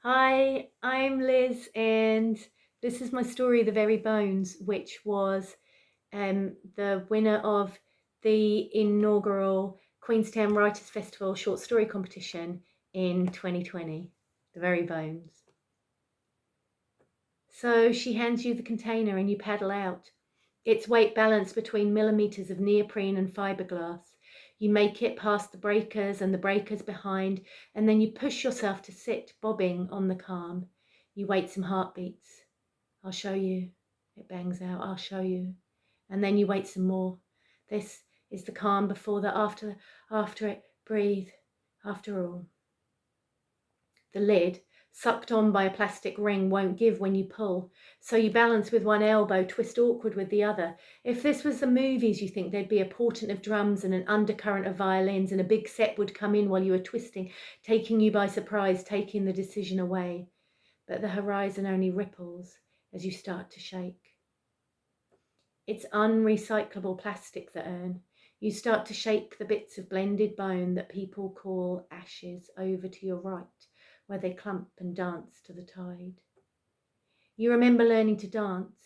Hi, I'm Liz, and this is my story, The Very Bones, which was the winner of the inaugural Queenstown Writers' Festival short story competition in 2020. The Very Bones. So she hands you the container and you paddle out. Its weight balanced between millimeters of neoprene and fiberglass. You make it past the breakers and the breakers behind, and then you push yourself to sit, bobbing on the calm. You wait some heartbeats. I'll show you. It bangs out, I'll show you. And then you wait some more. This is the calm before the after it. Breathe, after all. The lid, sucked on by a plastic ring, won't give when you pull, so you balance with one elbow, twist awkward with the other. If this was the movies, you think there'd be a portent of drums and an undercurrent of violins, and a big set would come in while you were twisting, taking you by surprise, taking the decision away. But the horizon only ripples as you start to shake. It's unrecyclable plastic that earn. You start to shake the bits of blended bone that people call ashes over to your right, where they clump and dance to the tide. You remember learning to dance,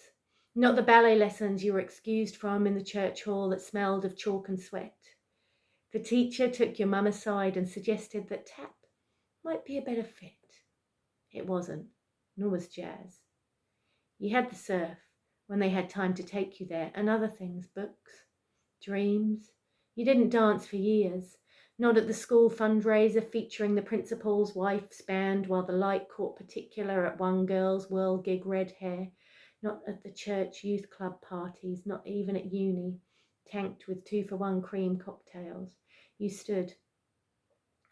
not the ballet lessons you were excused from in the church hall that smelled of chalk and sweat. The teacher took your mum aside and suggested that tap might be a better fit. It wasn't, nor was jazz. You had the surf when they had time to take you there, and other things, books, dreams. You didn't dance for years. Not at the school fundraiser featuring the principal's wife's band while the light caught particular at one girl's whirl-gig red hair. Not at the church youth club parties, not even at uni, tanked with 2-for-1 cream cocktails. You stood,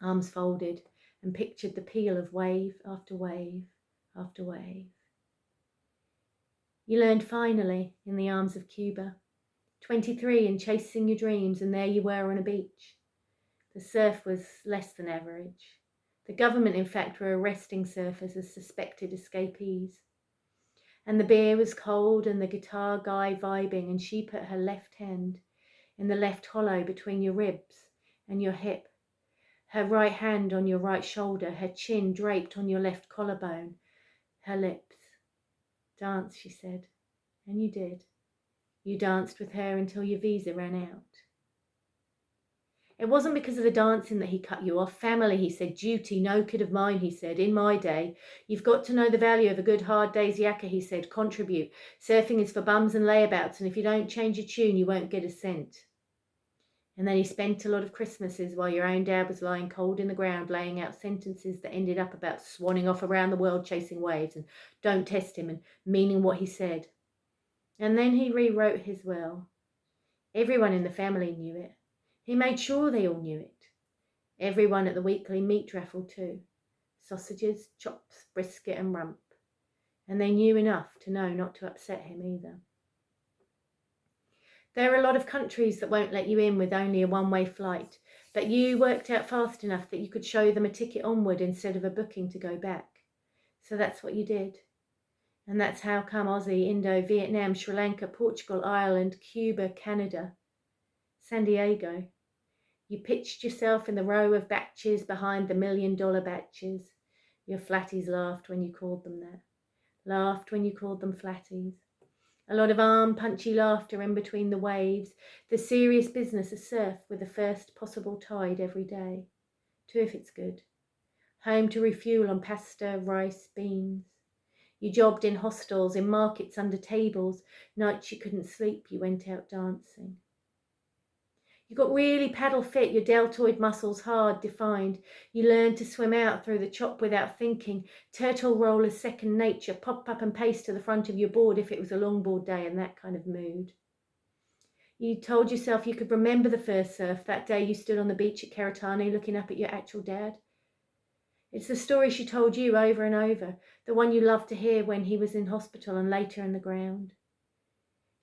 arms folded, and pictured the peel of wave after wave after wave. You learned finally in the arms of Cuba, 23 and chasing your dreams, and there you were on a beach. The surf was less than average. The government, in fact, were arresting surfers as suspected escapees. And the beer was cold and the guitar guy vibing, and she put her left hand in the left hollow between your ribs and your hip, her right hand on your right shoulder, her chin draped on your left collarbone, her lips. Dance, she said, and you did. You danced with her until your visa ran out. It wasn't because of the dancing that he cut you off. Family, he said. Duty, no kid of mine, he said. In my day, you've got to know the value of a good hard day's yakka, he said. Contribute. Surfing is for bums and layabouts, and if you don't change your tune, you won't get a cent. And then he spent a lot of Christmases while your own dad was lying cold in the ground, laying out sentences that ended up about swanning off around the world chasing waves, and don't test him, and meaning what he said. And then he rewrote his will. Everyone in the family knew it. He made sure they all knew it. Everyone at the weekly meat raffle too. Sausages, chops, brisket and rump. And they knew enough to know not to upset him either. There are a lot of countries that won't let you in with only a one-way flight, but you worked out fast enough that you could show them a ticket onward instead of a booking to go back. So that's what you did. And that's how come Aussie, Indo, Vietnam, Sri Lanka, Portugal, Ireland, Cuba, Canada, San Diego. You pitched yourself in the row of batches behind the $1 million batches. Your flatties laughed when you called them that. Laughed when you called them flatties. A lot of punchy laughter in between the waves. The serious business of surf with the first possible tide every day. Too if it's good. Home to refuel on pasta, rice, beans. You jobbed in hostels, in markets, under tables. Nights you couldn't sleep, you went out dancing. You got really paddle fit, your deltoid muscles hard, defined. You learned to swim out through the chop without thinking. Turtle rollers second nature, pop up and paste to the front of your board if it was a longboard day and that kind of mood. You told yourself you could remember the first surf, that day you stood on the beach at Keratani looking up at your actual dad. It's the story she told you over and over, the one you loved to hear when he was in hospital and later in the ground.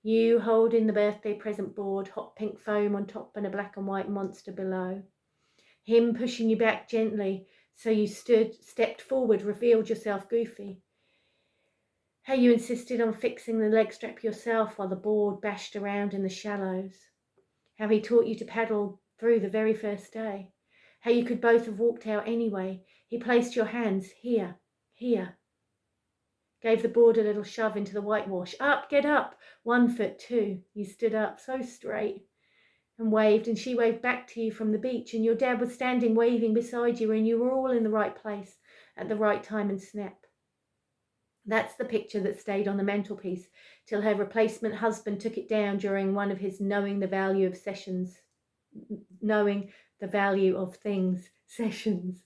You holding the birthday present board, hot pink foam on top and a black and white monster below. Him pushing you back gently so you stepped forward, revealed yourself goofy. How you insisted on fixing the leg strap yourself while the board bashed around in the shallows. How he taught you to paddle through the very first day. How you could both have walked out anyway. He placed your hands here, Here. Gave the board a little shove into the whitewash. Up, get up. 1 foot, 2. You stood up, so straight, and waved, and she waved back to you from the beach, and your dad was standing waving beside you, and you were all in the right place at the right time and snap. That's the picture that stayed on the mantelpiece till her replacement husband took it down during one of his knowing the value of things sessions.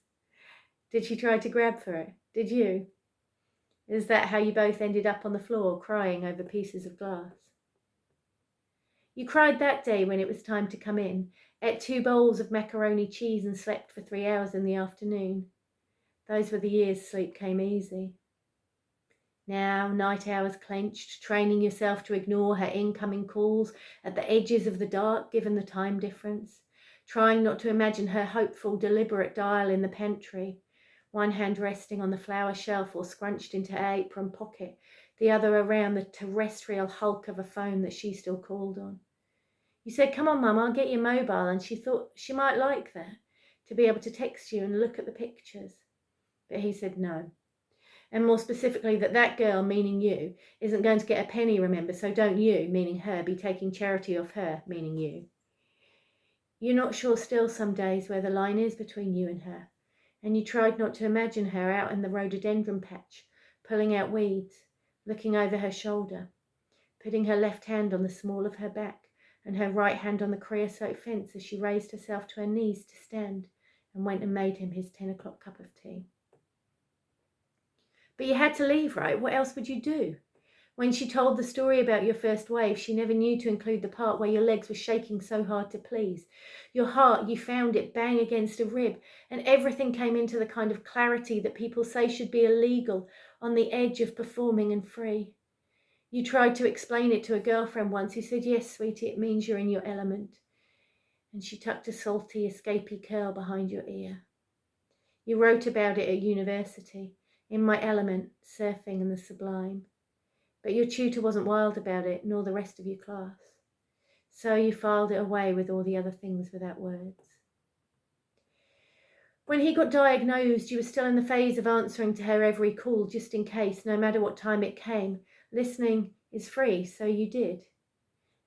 Did she try to grab for it? Did you? Is that how you both ended up on the floor crying over pieces of glass? You cried that day when it was time to come in, ate 2 bowls of macaroni cheese and slept for 3 hours in the afternoon. Those were the years sleep came easy. Now, night hours clenched, training yourself to ignore her incoming calls at the edges of the dark, given the time difference, trying not to imagine her hopeful, deliberate dial in the pantry, one hand resting on the flower shelf or scrunched into her apron pocket, the other around the terrestrial hulk of a phone that she still called on. You said, "Come on, Mum, I'll get your mobile," and she thought she might like that, to be able to text you and look at the pictures. But he said no. And more specifically, that girl, meaning you, isn't going to get a penny, remember, so don't you, meaning her, be taking charity off her, meaning you. You're not sure still some days where the line is between you and her, and you tried not to imagine her out in the rhododendron patch, pulling out weeds, looking over her shoulder, putting her left hand on the small of her back and her right hand on the creosote fence as she raised herself to her knees to stand and went and made him his 10 o'clock cup of tea. But you had to leave, right? What else would you do? When she told the story about your first wave, she never knew to include the part where your legs were shaking so hard to please. Your heart, you found it bang against a rib, and everything came into the kind of clarity that people say should be illegal, on the edge of performing and free. You tried to explain it to a girlfriend once who said, "Yes, sweetie, it means you're in your element." And she tucked a salty, escapey curl behind your ear. You wrote about it at university, in my element, surfing in the sublime. But your tutor wasn't wild about it, nor the rest of your class. So you filed it away with all the other things without words. When he got diagnosed, you were still in the phase of answering to her every call, just in case, no matter what time it came. Listening is free, so you did.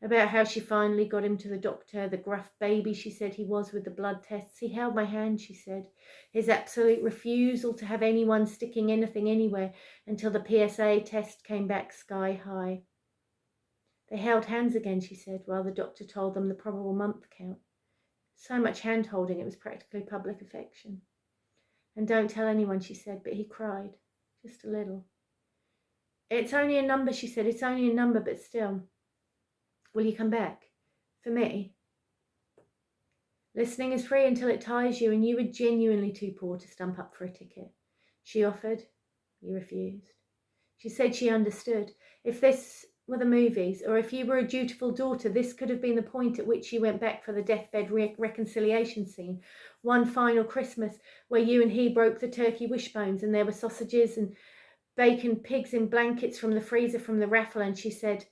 About how she finally got him to the doctor, the gruff baby she said he was with the blood tests. He held my hand, she said. His absolute refusal to have anyone sticking anything anywhere until the PSA test came back sky high. They held hands again, she said, while the doctor told them the probable month count. So much hand-holding, it was practically public affection. And don't tell anyone, she said, but he cried, just a little. It's only a number, she said, it's only a number, but still. Will you come back? For me? Listening is free until it ties you, and you were genuinely too poor to stump up for a ticket. She offered. You refused. She said she understood. If this were the movies, or if you were a dutiful daughter, this could have been the point at which you went back for the deathbed reconciliation scene. One final Christmas where you and he broke the turkey wishbones, and there were sausages and bacon, pigs in blankets from the freezer from the raffle, and she said,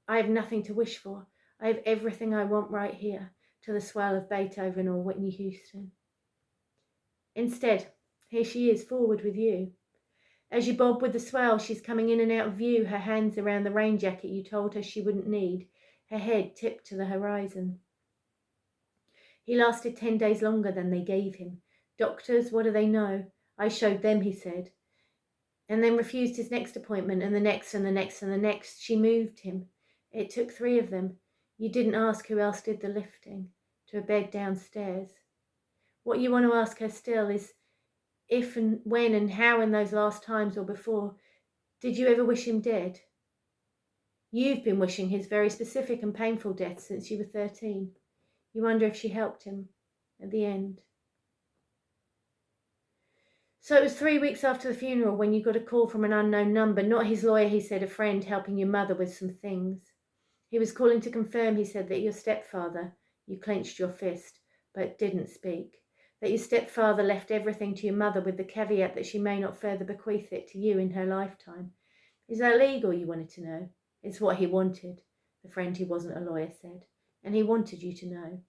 "I have nothing to wish for. I have everything I want right here," to the swell of Beethoven or Whitney Houston. Instead, here she is, forward with you. As you bob with the swell, she's coming in and out of view, her hands around the rain jacket you told her she wouldn't need, her head tipped to the horizon. He lasted 10 days longer than they gave him. Doctors, what do they know? I showed them, he said. And then refused his next appointment, and the next, and the next, and the next. She moved him. It took 3 of them. You didn't ask who else did the lifting, to a bed downstairs. What you want to ask her still is if and when and how in those last times or before, did you ever wish him dead? You've been wishing his very specific and painful death since you were 13. You wonder if she helped him at the end. So it was 3 weeks after the funeral when you got a call from an unknown number. Not his lawyer, he said, a friend helping your mother with some things. He was calling to confirm, he said, that your stepfather, you clenched your fist, but didn't speak, that your stepfather left everything to your mother with the caveat that she may not further bequeath it to you in her lifetime. Is that legal, you wanted to know? It's what he wanted, the friend who wasn't a lawyer said, and he wanted you to know.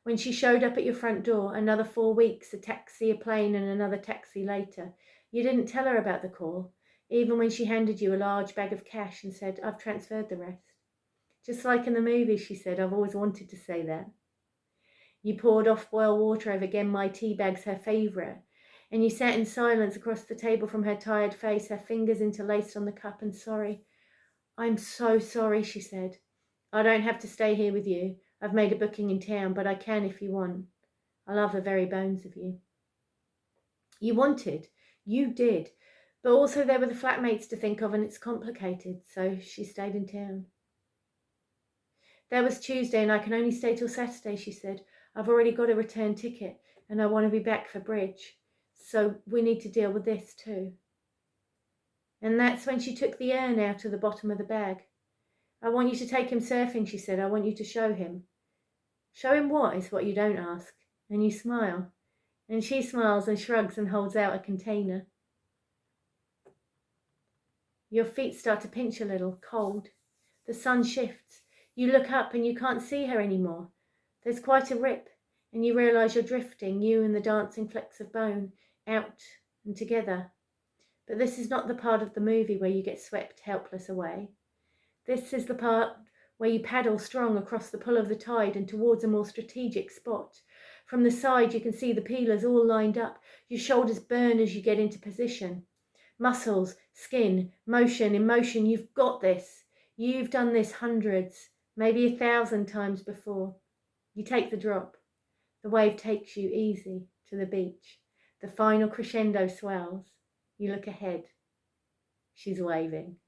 When she showed up at your front door, another 4 weeks, a taxi, a plane, and another taxi later, you didn't tell her about the call, even when she handed you a large bag of cash and said, "I've transferred the rest." Just like in the movie, she said, "I've always wanted to say that." You poured off-boil water over Genmai tea bags, her favourite, and you sat in silence across the table from her tired face, her fingers interlaced on the cup, and sorry. "I'm so sorry," she said. "I don't have to stay here with you. I've made a booking in town, but I can if you want. I love the very bones of you." You wanted. You did. But also there were the flatmates to think of, and it's complicated, so she stayed in town. "That was Tuesday, and I can only stay till Saturday," she said. "I've already got a return ticket, and I want to be back for bridge. So we need to deal with this too." And that's when she took the urn out of the bottom of the bag. "I want you to take him surfing," she said. "I want you to show him." "Show him what?" is what you don't ask. And you smile. And she smiles and shrugs and holds out a container. Your feet start to pinch a little, cold. The sun shifts. You look up and you can't see her anymore. There's quite a rip, and you realise you're drifting, you and the dancing flecks of bone, out and together. But this is not the part of the movie where you get swept helpless away. This is the part where you paddle strong across the pull of the tide and towards a more strategic spot. From the side you can see the peelers all lined up. Your shoulders burn as you get into position. Muscles, skin, motion, emotion, you've got this. You've done this hundreds, maybe 1,000 times before. You take the drop. The wave takes you easy to the beach. The final crescendo swells. You look ahead. She's waving.